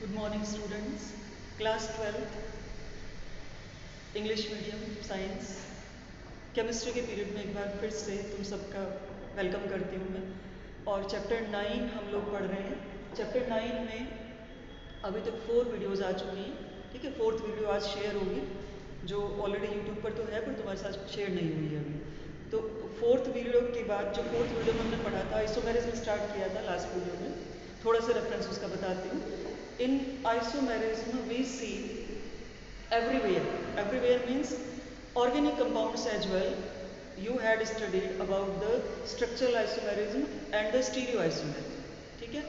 Good morning students, class 12th English medium science chemistry के period में एक बार फिर से तुम सबका वेलकम करती हूँ मैं। और चैप्टर 9 हम लोग पढ़ रहे हैं। चैप्टर 9 में अभी तक 4 वीडियोज़ आ चुकी हैं, ठीक है। 4th वीडियो आज शेयर होगी, जो ऑलरेडी यूट्यूब पर तो है पर तुम्हारे साथ शेयर नहीं हुई है अभी। तो 4th वीडियो के बाद जो 4th वीडियो में हमने पढ़ा था, आइसोमेरिज्म स्टार्ट किया था लास्ट वीडियो में, थोड़ा सा रेफरेंस उसका बताती हूँ। In isomerism we see everywhere means organic compounds as well. You had studied about the structural isomerism and the stereoisomerism, ठीक है।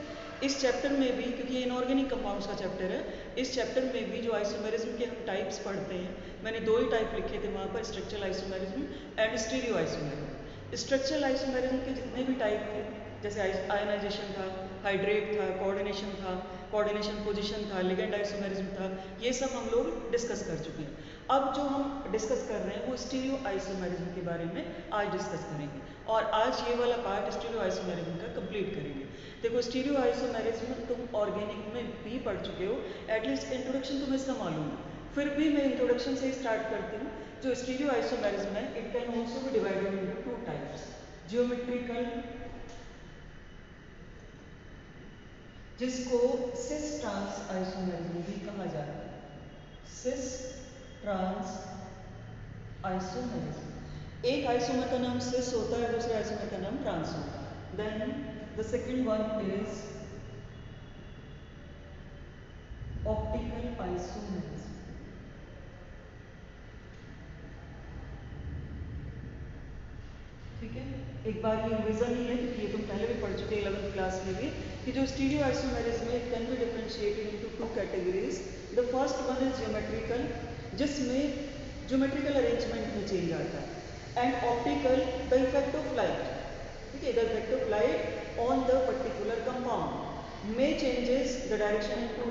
इस चैप्टर में भी, क्योंकि ये इनऑर्गेनिक कंपाउंड्स का चैप्टर है, इस चैप्टर में भी जो आइसोमेरिज्म के हम टाइप्स पढ़ते हैं, मैंने 2 ही टाइप लिखे थे वहाँ पर, structural isomerism and stereo isomerism. Structural isomerism के जितने भी टाइप थे, जैसे आयनाइजेशन था, हाइड्रेट था, कोऑर्डिनेशन पोजीशन था, लिगेंड आइसोमेरिज्म था, ये सब हम लोग डिस्कस कर चुके हैं। अब जो हम डिस्कस कर रहे हैं वो स्टीरियो आइसोमेरिज्म के बारे में आज डिस्कस करेंगे, और आज ये वाला पार्ट स्टीरियो आइसोमेरिज्म का कंप्लीट करेंगे। देखो, स्टीरियो आइसोमेरिज्म तुम ऑर्गेनिक में भी पढ़ चुके हो, एटलीस्ट इंट्रोडक्शन तुम्हें इसका मालूम है, फिर भी मैं इंट्रोडक्शन से ही स्टार्ट करती हूँ। जो स्टीरियो आइसोमेरिज्म है, it can also be divided into 2 types, geometrical, जिसको सिस ट्रांस आइसोमेरिज्म भी कहा जाता है। सिस ट्रांस आइसोमेरिज्म, एक आइसोमर का नाम सिस होता है, दूसरे आइसोमर का नाम ट्रांस होता है। Then the second one is optical isomerism. ठीक है, एक बार ये रिवीजन ही है, क्योंकि ये तुम पहले भी पढ़ चुके 11th क्लास में भी, कि जो स्टीरियो आइसोमेरिज्म है, can be differentiated into 2 categories. The first one is geometrical, जिसमें ज्योमेट्रिकल अरेंजमेंट में चेंज आता है, and optical, the effect of light, ठीक है, the effect of light on the particular compound may changes the direction into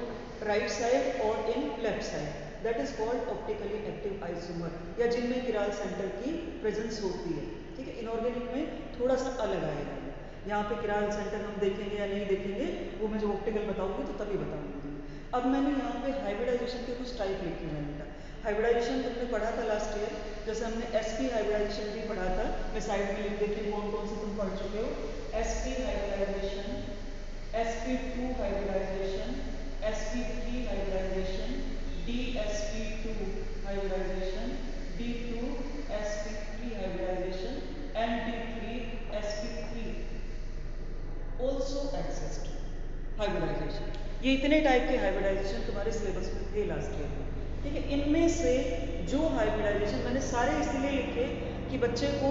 right side और in left side, that is called optically active isomer, या जिनमें किराल centre की presence होती है। ठीक है, इनऑर्गेनिक में थोड़ा सा अलग आएगा, यहाँ पे किराल सेंटर हम देखेंगे या नहीं देखेंगे, वो मैं जो ऑप्टिकल बताऊंगी तो तभी बताऊंगी। अब मैंने यहाँ पे हाइब्रिडाइजेशन के कुछ टाइप लिखे हैं बेटा। हाइब्रिडाइजेशन तुमने पढ़ा था लास्ट ईयर, जैसे हमने एसपी हाइब्रिडाइजेशन भी पढ़ा था, मैं साइड में लिख देती हूँ कौन कौन से तुम पढ़ चुके हो। Sp hybridization, sp2 hybridization, sp3 hybridization, dsp2 hybridization, d2 sp3 hybridization and d3 sp3 also exist hybridization. ये इतने टाइप के हाइब्रिडाइजेशन तुम्हारे सिलेबस में थे लास्ट ईयर में, ठीक है। इनमें से जो हाइब्रिडाइजेशन मैंने सारे इसलिए लिखे कि बच्चे को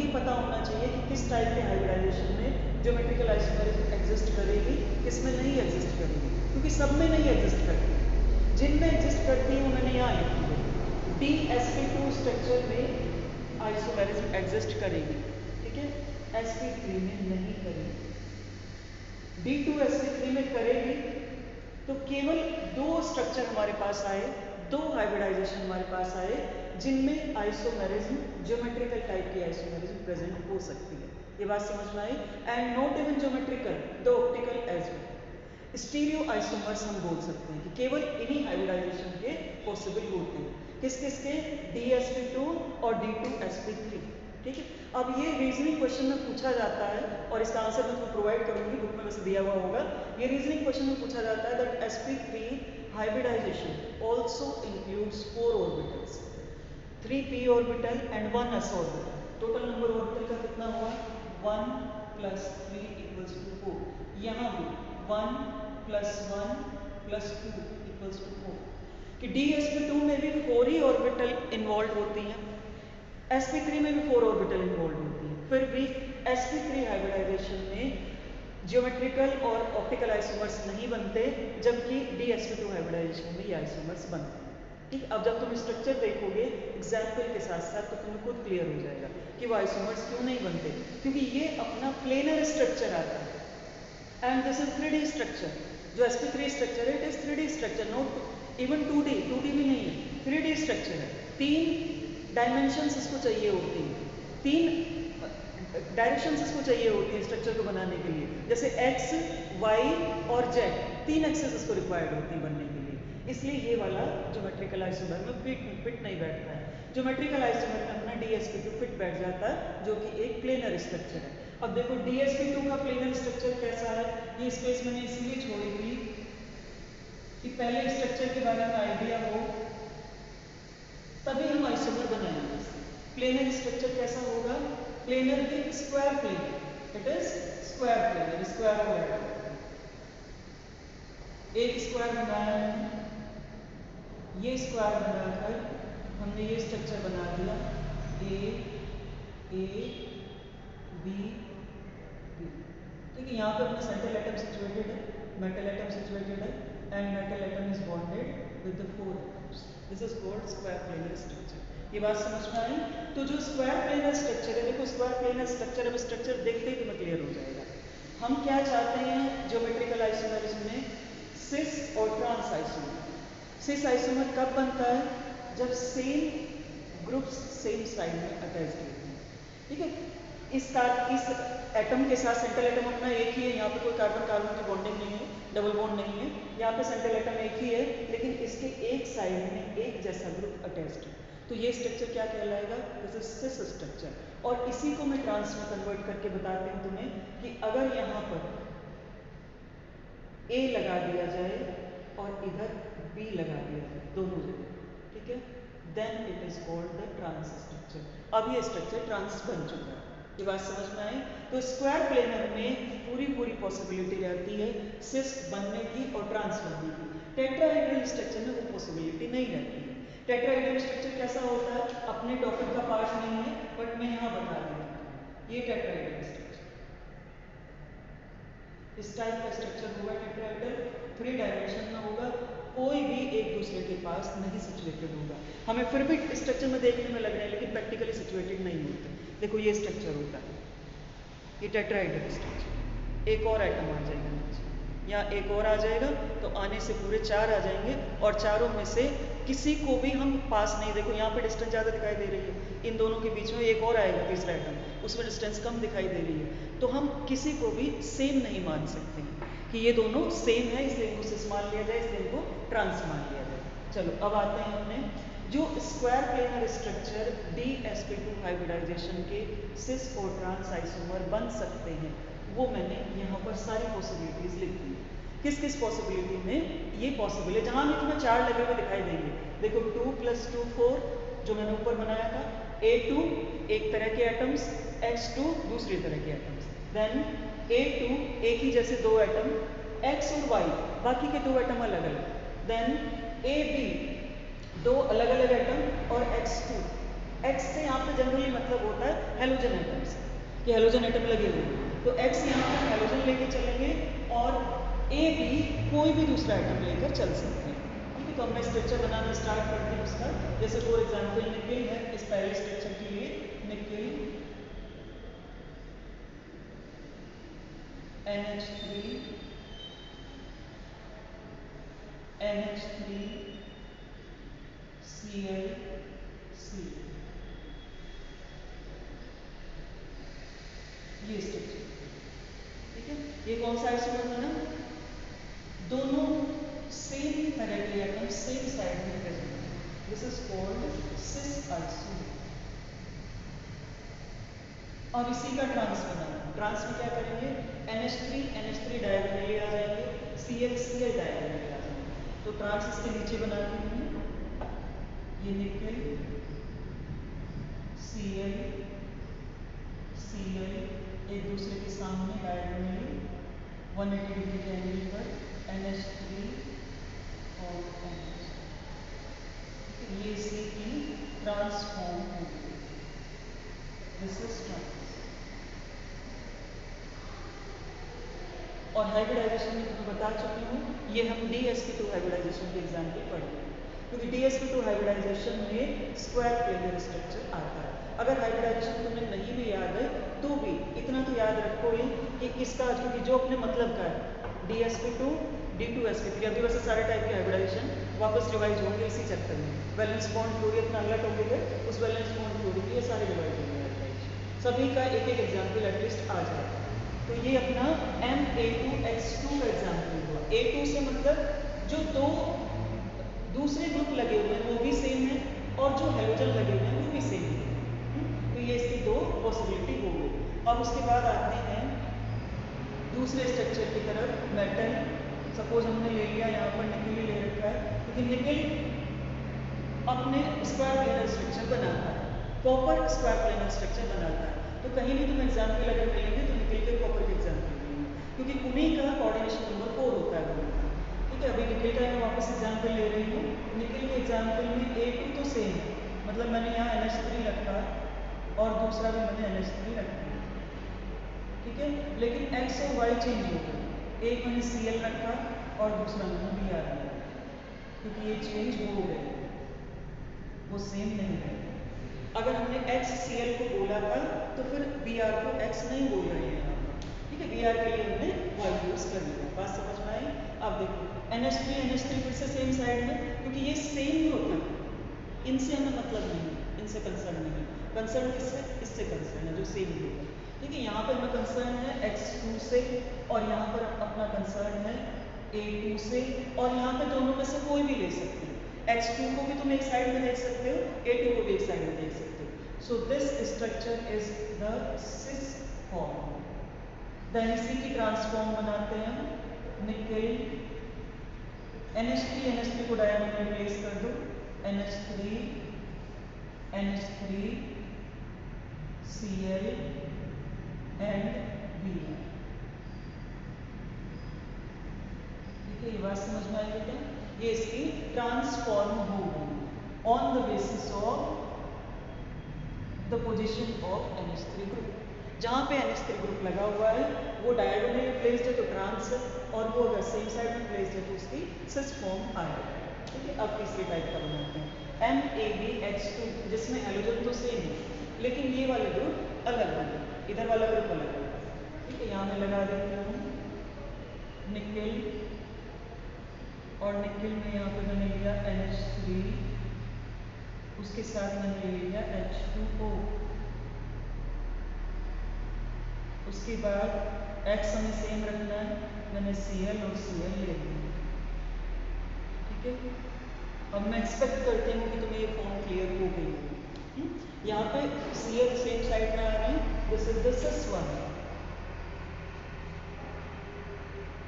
ये पता होना चाहिए कि किस टाइप के हाइब्रिडाइजेशन में ज्योमेट्रिकल आइसोमेरिज्म एग्जिस्ट करेगी, किसमें नहीं एग्जिस्ट करेगी, क्योंकि सब में नहीं एग्जिस्ट करती। जिनमें एग्जिस्ट करती है वो मैंने यहाँ लिखी है। dsp2 स्ट्रक्चर में आइसोमेरिज्म एग्जिस्ट करेगी, ठीक है, sp3 में नहीं करेगी। d2 sp3 में करेगी, तो केवल 2 स्ट्रक्चर हमारे पास आए, 2 हाइब्रिडाइजेशन हमारे पास आए, जिनमें आइसोमेरिज्म, ज्योमेट्रिकल टाइप की आइसोमेरिज्म प्रेजेंट हो सकती है। ये बात समझ में आई? And not even geometrical, the optical as well. Stereo isomers हम बोल सकते हैं कि केवल इन्हीं हाइब्रिडाइजेशन के पॉसिबल होते हैं। किस किस के? dsp2 और d2 sp3, ठीक है। अब ये रीजनिंग क्वेश्चन में पूछा जाता है, और इसका आंसर मैं तुम्हें प्रोवाइड करूंगी, बुक में वैसे दिया हुआ होगा। ये रीजनिंग क्वेश्चन में पूछा जाता है that sp3 hybridization also includes 4 orbitals, 3p orbital and 1 s orbital. Total number orbital का कितना हुआ? 1 + 3 = 4। यहाँ भी 1 + 1 + 2 = 4, कि dsp2 में भी 4 ही ऑर्बिटल इन्वॉल्व होती हैं, sp3 में भी 4 ऑर्बिटल इन्वॉल्व होती हैं। फिर भी sp3 हाइब्रिडाइजेशन में ज्योमेट्रिकल और ऑप्टिकल आइसोमर्स नहीं बनते, जबकि dsp2 हाइब्रिडाइजेशन में ये आइसोमर्स बनते हैं। ठीक, अब जब तुम स्ट्रक्चर देखोगे एग्जाम्पल के साथ साथ, तो तुम्हें खुद क्लियर हो जाएगा कि वो आइसोमर्स क्यों नहीं बनते, क्योंकि ये अपना प्लेनर स्ट्रक्चर आता है, and this is 3D structure. जो sp3 स्ट्रक्चर है, it is 3D structure, not even 2D, 2D भी नहीं है, 3D स्ट्रक्चर है। 3 डायमेंशंस इसको चाहिए होती हैं, 3 डायरेक्शंस इसको चाहिए होती है स्ट्रक्चर को बनाने के लिए, जैसे x, वाई और जेड, 3 एक्सेस इसको रिक्वायर्ड होती है बनने के लिए, इसलिए ये वाला ज्योमेट्रिकल आइसोमर में फिट नहीं बैठता है। ज्योमेट्रिकल आइसोमर में अपना DsP2 फिट बैठ जाता है, जो कि एक प्लेनर स्ट्रक्चर है। अब देखो DsP2 का प्लेनर स्ट्रक्चर कैसा है, ये स्पेस मैंने इसलिए छोड़ी थी कि पहले स्ट्रक्चर के बारे में आइडिया हो, तभी हम आइसोमर बनाएंगे। प्लेनर स्ट्रक्चर कैसा होगा, planar with square plane, it is square planar, square planar. एक स्क्वायर बनाया है, ये स्क्वायर बनाकर हमने ये स्ट्रक्चर बना दिया, ए बी बी। ठीक है, यहाँ पे अपना सेंट्रल एटम सिचुएटेड है, मेटल एटम सिचुएटेड है, and metal atom is bonded with the 4 atoms. This is called square planar structure. ये बात समझ में आई? तो जो स्क्वायर प्लेनर स्ट्रक्चर है, देखो स्क्वायर प्लेनर स्ट्रक्चर, अब स्ट्रक्चर देखते ही तुम्हें क्लियर हो जाएगा। हम क्या चाहते हैं ज्योमेट्रिकल आइसोमरिज्म में, सिस और ट्रांस आइसोमर। सिस आइसोमर कब बनता है, जब सेम ग्रुप्स सेम साइड में अटैच्ड होते हैं। ठीक है, इस एटम के साथ सेंट्रल एटम अपना एक ही है, यहाँ पे कोई कार्बन कार्बन की बॉन्डिंग नहीं है, डबल बॉन्ड नहीं है, यहाँ पे सेंट्रल एटम एक ही है, लेकिन इसके एक साइड में एक जैसा ग्रुप अटैच्ड है, तो ये स्ट्रक्चर क्या कहलाएगा, दिस इज सिस स्ट्रक्चर। और इसी को मैं ट्रांस में कन्वर्ट करके बताती हूँ तुम्हें कि अगर यहाँ पर A लगा दिया जाए और इधर B लगा दिया जाए, दोनों जगह, ठीक है, then it is called the trans structure. अब ये स्ट्रक्चर ट्रांस बन चुका है। ये बात समझ में आई? तो स्क्वायर प्लेनर में पूरी पॉसिबिलिटी रहती है सिस बनने की और ट्रांस बनने की। टेट्राहेड्रल स्ट्रक्चर में वो पॉसिबिलिटी नहीं रहती है। टेट्राहेड्रल स्ट्रक्चर कैसा होता है, अपने टॉपिक का पार्ट नहीं है, बट मैं यहाँ बता रही हूँ। ये टेट्राहेड्रल स्ट्रक्चर, इस टाइप का स्ट्रक्चर होगा टेट्राहेड्रल, 3 डायमेंशन में होगा, कोई भी एक दूसरे के पास नहीं सिचुएटेड होगा। हमें फिर भी स्ट्रक्चर में देखने में लग रहा है, लेकिन प्रैक्टिकली सिचुएटेड नहीं होते। देखो ये स्ट्रक्चर होता है, ये टेट्राहेड्रल स्ट्रक्चर, एक और आइटम आ जाएगा नीचे, यहाँ एक और आ जाएगा, तो आने से पूरे 4 आ जाएंगे, और चारों में से किसी को भी हम पास नहीं, देखो यहाँ पे डिस्टेंस ज़्यादा दिखाई दे रही है, इन दोनों के बीच में एक और आएगा तीसरा आइटम, उसमें डिस्टेंस कम दिखाई दे रही है, तो हम किसी को भी सेम नहीं मान सकते हैं कि ये दोनों सेम है, इसलिए इनको सिस मान लिया जाए, इसलिए इनको ट्रांस मान लिया जाए। चलो अब आते हैं अपने जो square planar structure DsP2 hybridisation के सिस और ट्रांस आइसोमर बन सकते हैं, वो मैंने यहाँ पर सारी पॉसिबिलिटीज लिख दी। किस किस पॉसिबिलिटी में ये पॉसिबल है, जहाँ भी तुम्हें 4 लगे हुए दिखाई देंगे। देखो 2 + 2 4 जो मैंने ऊपर बनाया था, A2 एक तरह के एटम्स, X2 दूसरी तरह के एटम्स, देन A2 एक ही जैसे 2 एटम, X और Y बाकी के 2 एटम अलग अलग, देन AB 2 अलग अलग एटम, और X2, X से यहाँ पे जनरली मतलब होता है हेलोजन एटम्स, कि हेलोजन एटम लगे हुए हैं, तो X यहाँ पर हेलोजन लेके चलेंगे, और AB कोई भी दूसरा एटम लेकर चल सकते हैं। ठीक है, तो अब मैं स्ट्रक्चर बनाना स्टार्ट करती हूँ उसका। जैसे फॉर एग्जाम्पल निकिल है, इस पहले स्ट्रक्चर के लिए निकिल NH3 ClC, ये स्ट्रक्चर, ठीक है, ये कौन सा आइसोमर बना, दोनों सेम तरह के एटम सेम साइड में प्रेजेंट है, this is called cis isomer. और इसी का ट्रांस बनाना, ट्रांस में क्या करेंगे, NH3 डायगोनली आ जाएंगे, Cl डायगोनली आ जाएंगे, तो ट्रांस इसके नीचे बनाते हैं, ये निकल Cl एक दूसरे के सामने डायगोनली 180 डिग्री के एंगल पर NH3 और NH, ये C ट्रांसफॉर्म हो गई, दिस इज ट्रांस। और हाइब्रिडाइजेशन में मैं बता चुकी हूँ, ये हम DsP2 हाइब्रिडाइजेशन के एग्जाम्पल पढ़ रहे हैं, क्योंकि DsP2 हाइब्रिडाइजेशन में स्क्वायर प्लेनर स्ट्रक्चर आता है। अगर हाइब्रिडाइजेशन तुम्हें नहीं भी याद है तो भी इतना तो याद रखो ही कि इसका, क्योंकि जो अपने मतलब का है DsP2 D2sP3, अभी वैसे सारे टाइप के हाइब्रिडाइजेशन वापस रिवाइज होंगे इसी चक्कर में, वैलेंस बॉन्ड थ्योरी इतना अगला टॉपिक है, उस वैलेंस बॉन्ड थ्योरी के ये सारे रिवाइज होंगे हाइब्रिडाइजेशन, सभी का एक एक एग्जाम्पल एटलीस्ट आ जाएगा। तो ये अपना Ma2H2 का एग्जाम्पल हुआ। A2 से मतलब जो दो दूसरे ग्रुप लगे हुए हैं वो भी सेम है और जो हेलोजन लगे हुए हैं वो भी सेम है। तो ये इसकी दो पॉसिबिलिटी हो गई। अब उसके बाद आते हैं दूसरे स्ट्रक्चर की तरफ, मेटल। सपोज हमने ले लिया यहाँ पर निकल ही ले रखा है, क्योंकि निकल अपने स्क्वायर प्लेनर स्ट्रक्चर बनाता है, कॉपर स्क्वायर प्लेनर स्ट्रक्चर बनाता है। तो कहीं भी तुम एग्जाम्पल अगर मिलेंगे तो निकल के कॉपर के एग्जाम्पल मिलेंगे, क्योंकि उन्हीं का कोऑर्डिनेशन नंबर 4 होता है दोनों का। ठीक है, अभी निकल का मैं वापस एग्जाम्पल ले रही हूँ। निकल के एग्जाम्पल में A2 तो सेम है, मतलब मैंने यहाँ NH3 रखा और दूसरा भी मैंने NH3 रखा। ठीक है, लेकिन X और Y चेंज हो गए, एक मैंने Cl रखा और दूसरा मैंने Br रखा, क्योंकि ये चेंज हो गए, वो सेम नहीं है। अगर हमने HCl को बोला था तो फिर Br को X नहीं बोल रहे हैं यहाँ पर। ठीक है, Br के लिए हमने Y यूज कर लिया। बात समझ में आई? अब देखो NH3 फिर से सेम साइड में, क्योंकि ये सेम ग्रुप है, इनसे हमें मतलब नहीं है, इनसे कंसर्न नहीं है। कंसर्न किससे? इससे कंसर्न है जो सेम ग्रुप है। ठीक है, यहाँ पे हमें कंसर्न है X2 से और यहाँ पर अपना कंसर्न है A2 से, और यहाँ पे दोनों में से कोई भी ले सकते हैं। X2 को भी तुम एक साइड में देख सकते हो, A2 को भी एक साइड में देख सकते हो। So this structure is the cis form. Then इसी की ट्रांसफॉर्म बनाते हैं निकल NH3 को डायगोनली प्लेस कर दो, NH3 Cl एंड Br। ठीक है, ये बात समझ में आई बेटा? ये इसकी ट्रांसफॉर्म हो गई on the basis of the position of NH3 group. जहाँ पे NH3 ग्रुप लगा हुआ है वो डायगोनली प्लेस्ड है तो ट्रांस है, और वो अगर सेम साइड में प्लेस्ड है तो उसकी सिस फॉर्म आएगा। ठीक है, अब तीसरी टाइप का बनाते हैं MABH2, जिसमें हेलोजन तो सेम है लेकिन ये वाले ग्रुप अलग होंगे, इधर वाला ग्रुप अलग होगा। ठीक है, यहाँ मैं लगा देती हूँ निकल, और निकल में यहाँ पे मैंने लिया NH3, उसके साथ मैंने ले लिया H2O। उसके बाद X हमें सेम रखना है, मैंने Cl और Cl ले लिया। ठीक है, अब मैं एक्सपेक्ट करती हूँ कि तुम्हें ये फॉर्म क्लियर हो गई है। यहाँ पे Cl सेम साइड में आ रहे हैं, this is the sis one.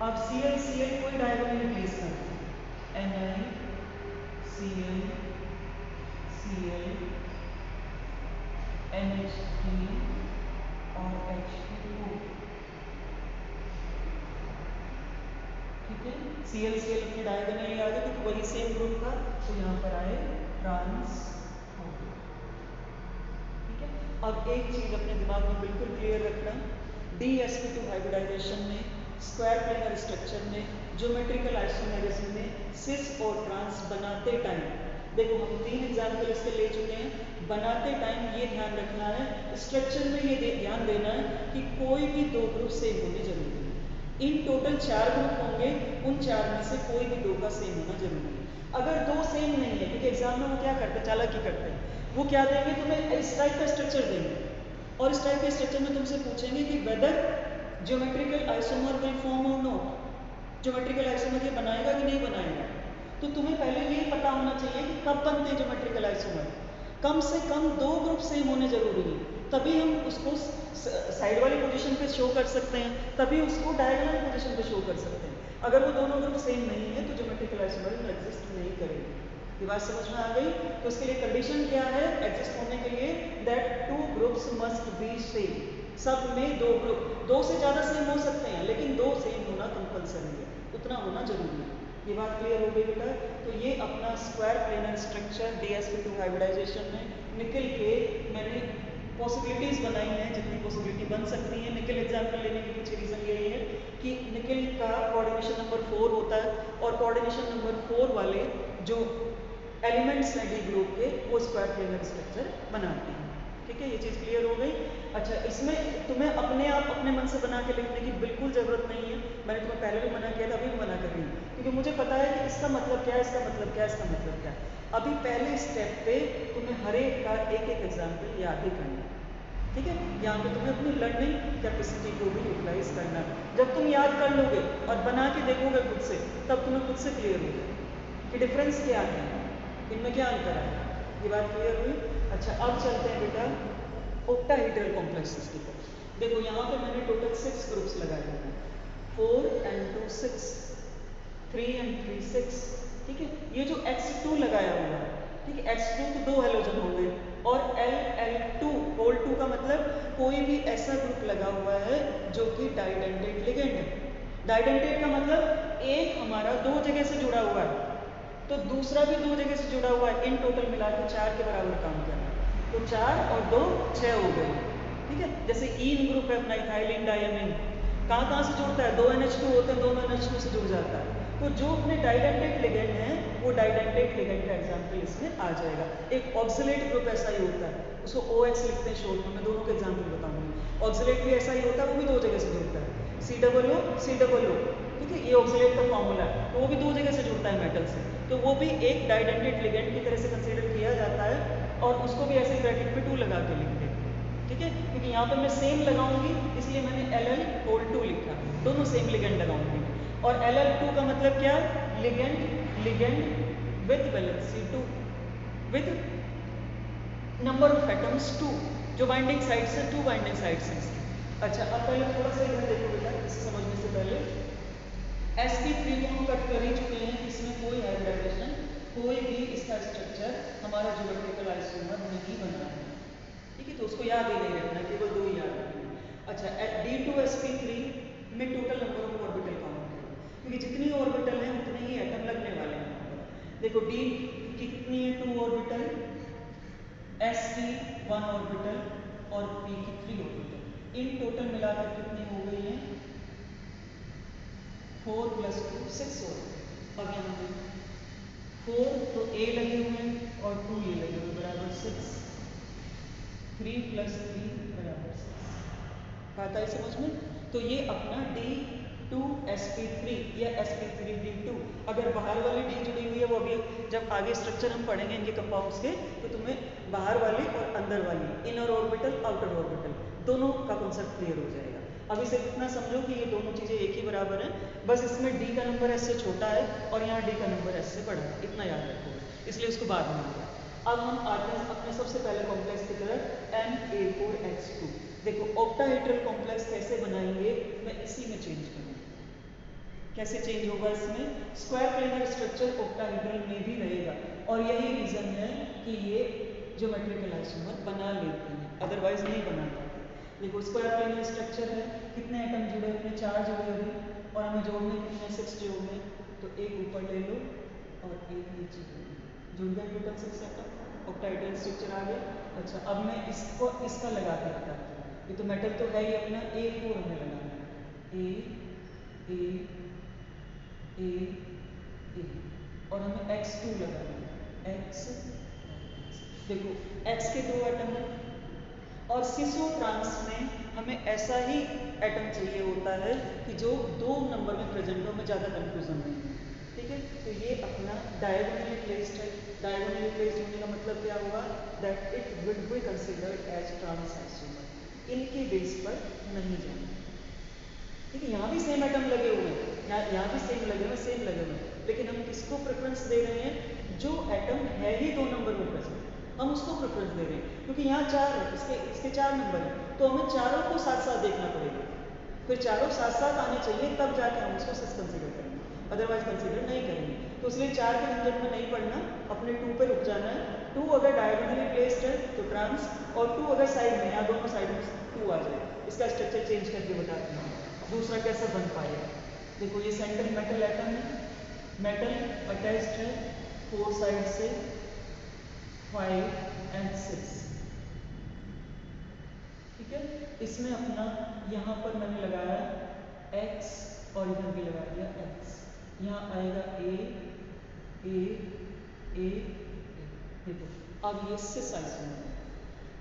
अब Cl कोई डायगोनली प्लेस करते हैं, NiCl NH3 और H2O। ठीक है, Cl अपने डायगोनली आ गए क्योंकि वही सेम ग्रुप था, तो यहाँ पर आए ट्रांस हो गए। ठीक है, अब एक चीज अपने दिमाग में बिल्कुल क्लियर रखना, DsP2 हाइब्रिडाइजेशन में, स्क्वायर प्लेनर स्ट्रक्चर में, ज्योमेट्रिकल आइसोमेरिज्म में सिस और ट्रांस बनाते टाइम, देखो हम 3 एग्जाम्पल इसके ले चुके हैं। बनाते टाइम ये ध्यान रखना है, स्ट्रक्चर में ये ध्यान देना है कि कोई भी दो ग्रुप सेम होने जरूरी है। इन टोटल 4 ग्रुप होंगे, उन 4 में से कोई भी 2 का सेम होना जरूरी है। अगर 2 सेम नहीं है, क्योंकि एग्जाम में वो क्या करते हैं, चालाकी करते हैं, वो क्या देंगे तुम्हें, इस टाइप का स्ट्रक्चर देंगे, और इस टाइप के स्ट्रक्चर में तुमसे पूछेंगे कि whether geometrical isomer will form और नॉट, ज्योमेट्रिकल आइसोमर ये बनाएगा कि नहीं बनाएगा। तो तुम्हें पहले ये पता होना चाहिए कि कब बनते हैं ज्योमेट्रिकल आइसोमर। कम से कम 2 ग्रुप सेम होने जरूरी है, तभी हम उसको साइड वाली पोजीशन पे शो कर सकते हैं, तभी उसको डायगोनल पोजीशन पे शो कर सकते हैं। अगर वो दोनों ग्रुप सेम नहीं है तो ज्योमेट्रिकल आइसोमर एग्जिस्ट नहीं करेगी। ये बात समझ में आ गई? तो उसके लिए कंडीशन क्या है एग्जिस्ट होने के लिए, that 2 groups must be same. सब में 2 ग्रुप, 2 से ज्यादा सेम हो सकते हैं लेकिन 2 सेम होना कंपलसरी है, उतना होना जरूरी है। ये बात क्लियर हो गई बेटा? तो ये अपना square planar structure DsP2 hybridisation में निकल के मैंने पॉसिबिलिटीज बनाई हैं, जितनी पॉसिबिलिटी बन सकती है। निकल एग्जाम्पल लेने की पीछे रीजन यही है कि निकल का कोऑर्डिनेशन नंबर 4 होता है, और कोऑर्डिनेशन नंबर 4 वाले जो एलिमेंट्स हैं डी ग्रुप के, वो स्क्वायर प्लेनर स्ट्रक्चर बनाते हैं। ठीक है, ये चीज क्लियर हो गई? अच्छा, इसमें तुम्हें अपने आप अपने मन से बना के लिखने की बिल्कुल जरूरत नहीं है। मैंने तुम्हें पहले भी मना किया था, अभी भी मना कर रही हूँ, क्योंकि मुझे पता है कि इसका मतलब क्या है, इसका मतलब क्या है, इसका मतलब क्या है। अभी पहले स्टेप पे तुम्हें हर एक का एक एक एग्जाम्पल याद ही करना है। ठीक है, यहाँ पे तुम्हें अपनी लर्निंग कैपेसिटी को भी यूटिलाइज करना है। जब तुम याद कर लोगे और बना के देखोगे खुद से, तब तुम्हें खुद से क्लियर हो जाए कि डिफरेंस क्या है, इनमें क्या अंतर है। ये बात क्लियर हुई। अच्छा, अब चलते हैं बेटा ऑक्टाहेड्रल कॉम्प्लेक्सेस की तरफ। देखो यहाँ पे मैंने टोटल 6 ग्रुप्स लगाए हुए हैं, 4 and 2 6, 3 and 3 6। ठीक है, ये जो X2 लगाया हुआ है, ठीक है, X2 तो 2 हेलोजन हो गए, और L2 होल 2 का मतलब कोई भी ऐसा ग्रुप लगा हुआ है जो कि डाइडेंटेट लिगेंड है। डाइडेंटेट का मतलब एक हमारा 2 जगह से जुड़ा हुआ है, तो दूसरा भी 2 जगह से जुड़ा हुआ है, इन टोटल मिला के 4 के बराबर काम कर रहा है, तो 4 और 2 6 हो गए। ठीक है, जैसे ईन ग्रुप है अपना इथाइलिन डायमीन, कहाँ से जुड़ता है, 2 NH2 होते हैं, दोनों NH2 से जुड़ जाता है। तो जो अपने डाइडेंटेट लिगेंड हैं वो डाइडेंटेट लिगेंड का एग्जाम्पल इसमें आ जाएगा। एक ऑक्सिलेट ग्रुप ऐसा ही होता है, उसको OX लिखते हैं शॉर्ट में, मैं दोनों के एग्जाम्पल बताऊंगी। ऑक्सिलेट भी ऐसा ही होता है, वो भी 2 जगह से जुड़ता है, COO। ठीक है, ये ऑक्सिलेट का फॉर्मूला है, तो वो भी 2 जगह से जुड़ता है मेटल से, तो वो भी एक डाइडेंटेट लिगेंड की तरह से कंसीडर किया जाता है, और उसको भी ऐसे ब्रैकेट में 2 लगा के लिखते हैं। ठीक है, क्योंकि यहाँ पर मैं सेम लगाऊंगी इसलिए मैंने Ll होल 2 लिखा, दोनों सेम लिगेंड लगाऊंगी। और Ll2 का मतलब क्या, ligand with valency 2 with number of atoms 2, जो बाइंडिंग साइड से 2 बाइंडिंग साइड से। अच्छा, अब पहले थोड़ा सा इधर देखो बेटा, इसे समझने से पहले sp3 को हम कट कर ही चुके हैं, इसमें कोई हाइब्रिडाइजेशन, कोई भी इसका स्ट्रक्चर हमारा ज्योमेट्रिकल आइसोमर नहीं बना है। ठीक है, तो उसको याद ही नहीं रखना, केवल 2 ही याद रखना। अच्छा, D2sp3 में total number of orbital count करो, क्योंकि जितनी ऑर्बिटल है उतने ही एटम लगने वाले हैं। देखो D की कितनी है, 2 ऑर्बिटल, S की 1 ऑर्बिटल और P की 3 ऑर्बिटल, इन टोटल मिलाकर कितनी हो गई है, 4 + 2 6 ऑर्बिटल। अब यहाँ पे 4 तो A लगे हुए हैं और 2 ये लगे हुए बराबर 6, 3 + 3 बराबर 6। आता है समझ में? तो ये अपना D2sp3 या sp3D2, अगर बाहर वाली D जुड़ी हुई है, वो अभी जब आगे स्ट्रक्चर हम पढ़ेंगे इनके कंपाउंड्स के, तो तुम्हें बाहर वाली और अंदर वाली, इनर ऑर्बिटल आउटर ऑर्बिटल, दोनों का कॉन्सेप्ट क्लियर हो जाएगा। अभी सिर्फ इतना समझो कि ये दोनों चीज़ें एक ही बराबर हैं, बस इसमें D का नंबर S से छोटा है और यहाँ D का नंबर S से बड़ा है, इतना याद रखो, इसलिए उसको बाद में लिखा। अब हम आते हैं अपने सबसे पहले कॉम्प्लेक्स की तरफ, Na4H2। देखो ऑक्टाहेड्रल कॉम्प्लेक्स कैसे बनाएंगे, मैं इसी में चेंज करूँगा। कैसे चेंज होगा, इसमें स्क्वायर प्लेनर स्ट्रक्चर ऑक्टाहेड्रल में भी रहेगा, और यही रीजन है कि ये ज्योमेट्रिकल आइसोमर बना लेते हैं, अदरवाइज नहीं बना पाते। देखो स्क्वायर प्लेनर स्ट्रक्चर है, कितने एटम जुड़े हुए हैं, 4 जुड़े हुए, और हमें जोड़ने कितने, 6 जोड़ने, तो एक ऊपर ले लो और एक नीचे ले लो, जुड़ गए टोटल 6 एटम, ऑक्टाहेड्रल स्ट्रक्चर आ गया। अच्छा, अब मैं इसको इसका लगा के बताती हूँ, ये तो मेटल तो है ही अपना, A4 हमें लगाना है, A और हमें X2 लगाना है, X। देखो X के 2 एटम है, और सिसो ट्रांस में हमें ऐसा ही एटम चाहिए होता है कि जो 2 नंबर में प्रेजेंट हो, में ज़्यादा कंफ्यूजन नहीं है। ठीक है, तो ये अपना डायगोनली प्लेस्ड है। डायगोनली प्लेस्ड होने का मतलब क्या हुआ, that it will be considered as trans isomer, इनके बेस पर नहीं जाना। ठीक है, यहाँ भी सेम एटम लगे हुए हैं, यहाँ भी सेम लगे हुए हैं, सेम लगे हुए हैं, लेकिन हम किसको प्रेफरेंस दे रहे हैं, जो एटम है ही 2 नंबर में प्रेजेंट, हम उसको प्रेफरेंस दे रहे हैं, क्योंकि यहाँ 4 है, इसके 4 नंबर है, तो हमें चारों को साथ साथ देखना पड़ेगा, फिर चारों साथ साथ आने चाहिए, तब जाके हम उसको सिस कंसिडर करेंगे, अदरवाइज कंसिडर नहीं करेंगे। तो इसलिए 4 के झंझट में नहीं पढ़ना, अपने 2 पे रुक जाना है। 2 अगर डायगोनली प्लेस्ड है तो ट्रांस, और 2 अगर साइड में, यहाँ दोनों साइड में 2 आ जाए। इसका स्ट्रक्चर चेंज करके बताती हूँ दूसरा कैसे बन पाएगा। देखो ये सेंट्रल मेटल एटम है, मेटल अटैच्ड है 4 साइड से, 5 and 6। ठीक है, इसमें अपना यहाँ पर मैंने लगाया X और इधर भी लगा दिया X, यहाँ आएगा A। देखो अब ये सिस आइसोमर है,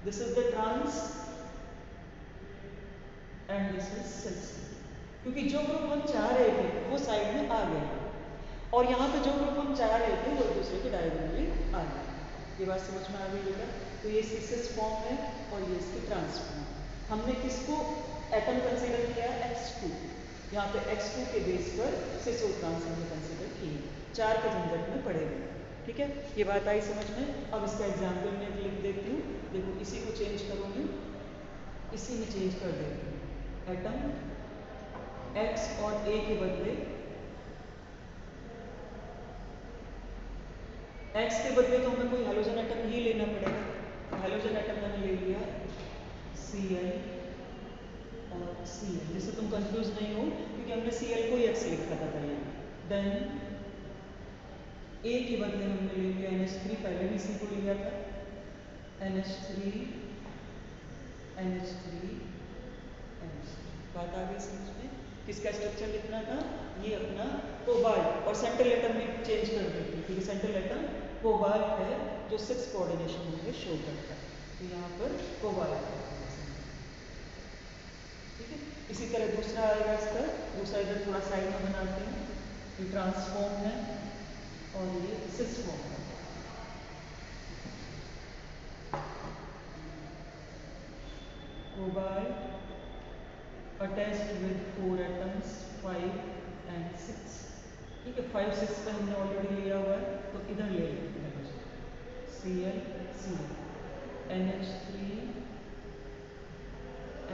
this is the trans and this is cis, क्योंकि जो ग्रुप हम चाह रहे थे वो साइड में आ गए, और यहाँ पे जो ग्रुप हम चाह रहे थे वो एक दूसरे के डायगोनली आ गए। ये बात समझ में आ गई बेटा? तो ये इसकी सिस फॉर्म है और ये इसकी ट्रांस फॉर्म। हमने किसको एटम कंसीडर किया है? X2। यहाँ पे X2 के बेस पर सिस और ट्रांस हमने कंसीडर किए, 4 के झंझट में पड़े हुए। ठीक है, ये बात आई समझ में। अब इसका एग्जाम्पल मैं लिख देती हूँ। देखो इसी को चेंज करूँगी, इसी में चेंज कर देती हूँ। एटम X और A के बदले X के बदले तो हमें कोई हेलोजन एटम ही लेना पड़ेगा। हेलोजन एटम मैंने ले लिया Cl और Cl, जिससे तुम कंफ्यूज नहीं हो क्योंकि हमने Cl को ही X लिखा था पहले। देन A के बदले हमने ले लिया NH3, पहले भी C को लिया था NH3 NH3 NH3। बात आ गई समझ में? किसका स्ट्रक्चर लिखना था? ये अपना कोबाल्ट, और सेंट्रल एटम में चेंज कर देती है क्योंकि सेंट्रल एटम कोबाल्ट है जो 6 कोऑर्डिनेशन में शो करता है, तो यहाँ पर कोबाल्ट है। ठीक है, इसी तरह दूसरा आएगा इसका, दूसरा इधर थोड़ा साइड में बनाते हैं। ये ट्रांसफॉर्म है और ये सिस फॉर्म है। Cobalt attached with 4 atoms 5 and 6। ठीक है, 5 6 पे हमने ऑलरेडी लिया हुआ है, तो इधर ले लेते हैं Cl Cl NH3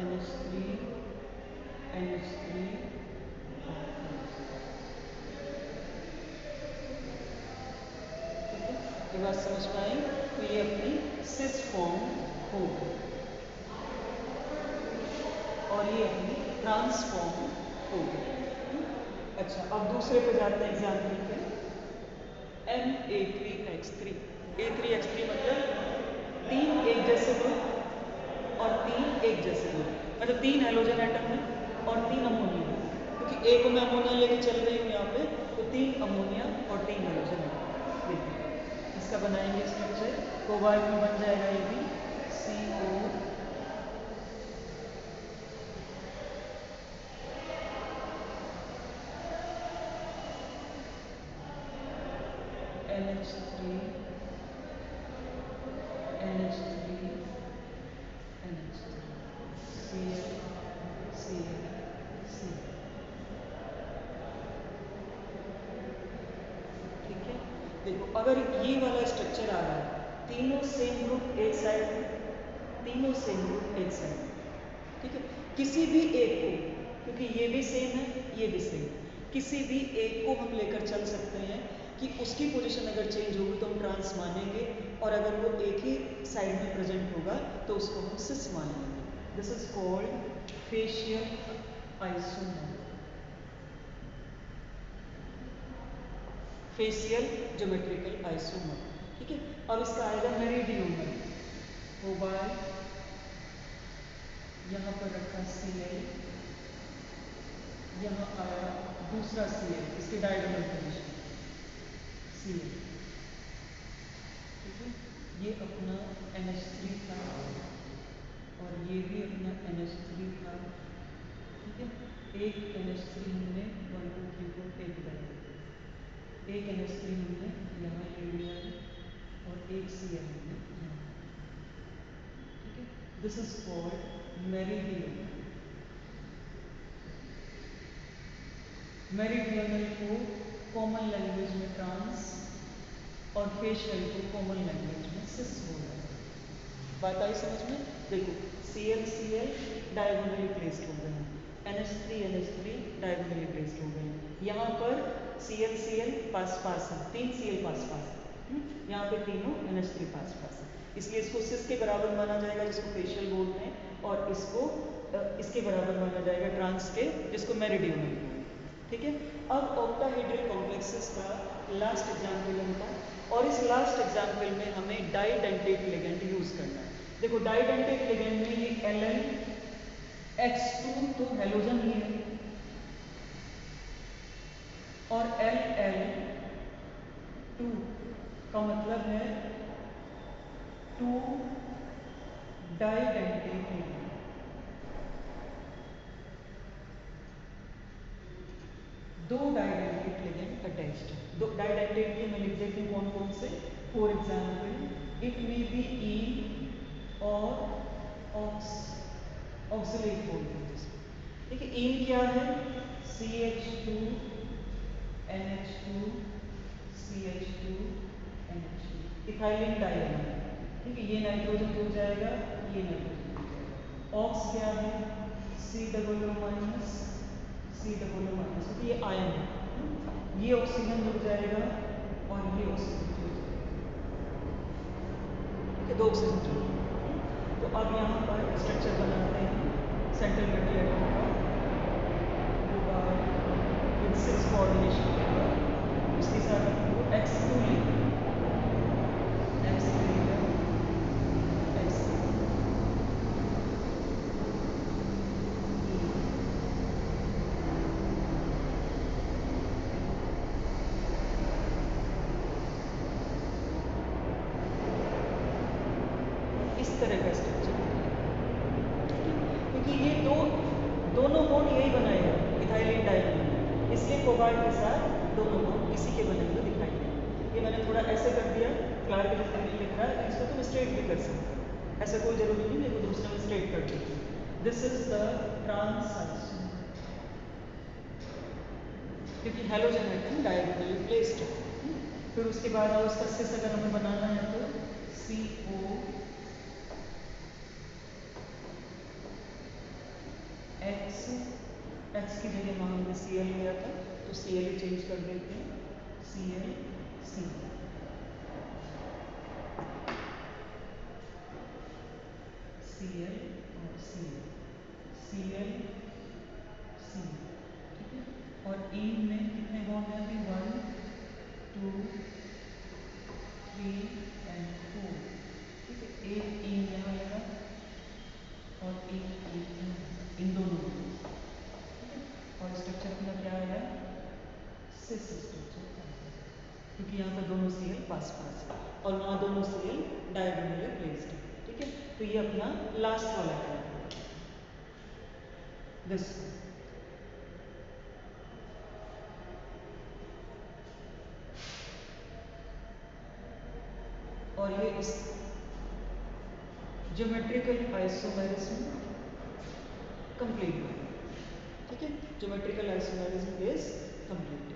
NH3 NH3। ठीक है, ये बात समझ में आई? तो ये अपनी सिस फॉर्म होगी और ये अपनी ट्रांसफॉर्म होगी। अच्छा, अब दूसरे पे जाते हैं एग्जाम्पल पे। Na3X3। A3X3 मतलब 3 एक जैसे ग्रुप और 3 एक जैसे ग्रुप, मतलब 3 हेलोजन एटम है और 3 अमोनिया, क्योंकि एक में अमोनिया लेके चल रही हूँ यहाँ पे, तो 3 अमोनिया और 3 हेलोजन एटम। देखिए इसका बनाएंगे स्ट्रक्चर, कोबाल्ट में बन जाएगा ये भी CO NH3 NH3 NH3 Cl Cl Cl। ठीक है, देखो अगर ये वाला स्ट्रक्चर आ रहा है, तीनों सेम ग्रुप एक साइड में, तीनों सेम ग्रुप एक साइड में। ठीक है, किसी भी एक को, क्योंकि ये भी सेम है ये भी सेम है, किसी भी एक को हम लेकर चल सकते हैं कि उसकी पोजीशन अगर चेंज होगी तो हम ट्रांस मानेंगे, और अगर वो एक ही साइड में प्रेजेंट होगा तो उसको हम सिस मानेंगे। This is called facial isomer, facial geometrical isomer. ठीक है, अब इसका आएगा मेरिडियनल। कोबाल्ट यहाँ पर रखा Cl, यहाँ आया दूसरा Cl, इसके डायगोनल पोजीशन Cl। ठीक है, ये अपना NH3 था और ये भी अपना NH3 था। ठीक है, एक NH3 हमने 1 2 3 को एक डाला, एक NH3 हमने यहाँ ले लिया है और एक Cl हमने यहाँ। ठीक है, this is called meridian. Meridional को कॉमन लैंग्वेज में ट्रांस और फेशियल को कॉमन लैंग्वेज में सिस बोला है। बात आई समझ में? देखो Cl Cl डायगोनली प्लेस्ड हो गए हैं, NH3 NH3 डायगोनली प्लेस्ड हो गए हैं। यहाँ पर Cl Cl पास पास है, 3 Cl पास पास है, यहाँ पे तीनों NH3 पास पास है, इसलिए इसको सिस के बराबर माना जाएगा जिसको फेशियल बोलते हैं, और इसको इसके बराबर माना जाएगा ट्रांस के, जिसको मेरिडियनल बोलते हैं। ठीक है, अब ऑक्टाहेड्रल कॉम्प्लेक्सेस का लास्ट एग्जाम्पल होता है, और इस लास्ट एग्जाम्पल में हमें डाइडेंटेट लिगेंड यूज करना है। देखो डाइडेंटेट लिगेंड में ये Ln तो हेलोजन ही है, और Ln का मतलब है 2 डाइडेंटेट लिगेंड। दो डाइडेंटेट लिगेंड अटैच्ड है। दो डाइडेंटेट के मैं लिख देती हूँ कौन कौन से। For example It may be ene or oxalate बोलते हैं जिसको। ठीक है, ene क्या है? CH2 NH2 CH2 NH2 ethylene diammonium. ठीक है, ये नाइट्रोजन जुड़ जाएगा, ये नाइट्रोजन जुड़ जाएगा। ऑक्स क्या है? C+O माइनस C+O माइनस, क्योंकि ये आयन है। ये ऑक्सीजन जुड़ जाएगा और ये ऑक्सीजन जुड़ जाएगा। ठीक है, दो ऑक्सीजन जुड़ जाएगा। तो अब यहाँ पर स्ट्रक्चर बनाते हैं सेंट्रल मेटल एटम का। विद 6 कोऑर्डिनेशन के बाद उसके साथ आपको X2 लेकर इस तरह का स्ट्रक्चर, क्योंकि ये दोनों बॉन्ड यही बनाएगा इथाइलिन डाइअमोनियम, इसलिए कोबाल्ट के साथ दोनों बॉन्ड इसी के बने हुए दिखाई देंगे। ये मैंने थोड़ा ऐसे कर दिया, क्लार्क लिख रहा है, इसको तुम स्ट्रेट भी कर सकते हो, ऐसा कोई जरूरी नहीं, मेरे को दूसरा में स्ट्रेट कर देती हूँ। दिस इज द ट्रांस, क्योंकि हैलोजन एटम डायगोनली प्लेस्ड है। फिर उसके बाद और उसका सिस अगर हमें बनाना है तो CO X की जगह वहाँ हमने Cl लिया था, तो Cl चेंज कर देते हैं, Cl C Cl और Cl Cl C। ठीक है, और इन में कितने बॉन्ड हैं अभी? 1 2 3 and 4। ठीक है, एक इन यहाँ लगा और एक इन दोनों में। और स्ट्रक्चर अपना क्या आया? सिस स्ट्रक्चर, क्योंकि यहाँ पर दोनों Cl पास पास है और वहाँ दोनों Cl डायगोनली प्लेस्ड है। ठीक है, तो ये अपना लास्ट वाला है दिस। और ये इस ज्योमेट्रिकल आइसोमेरिज्म कंप्लीट है। ठीक है, ज्योमेट्रिकल आइसोमेरिज्म इज कंप्लीट।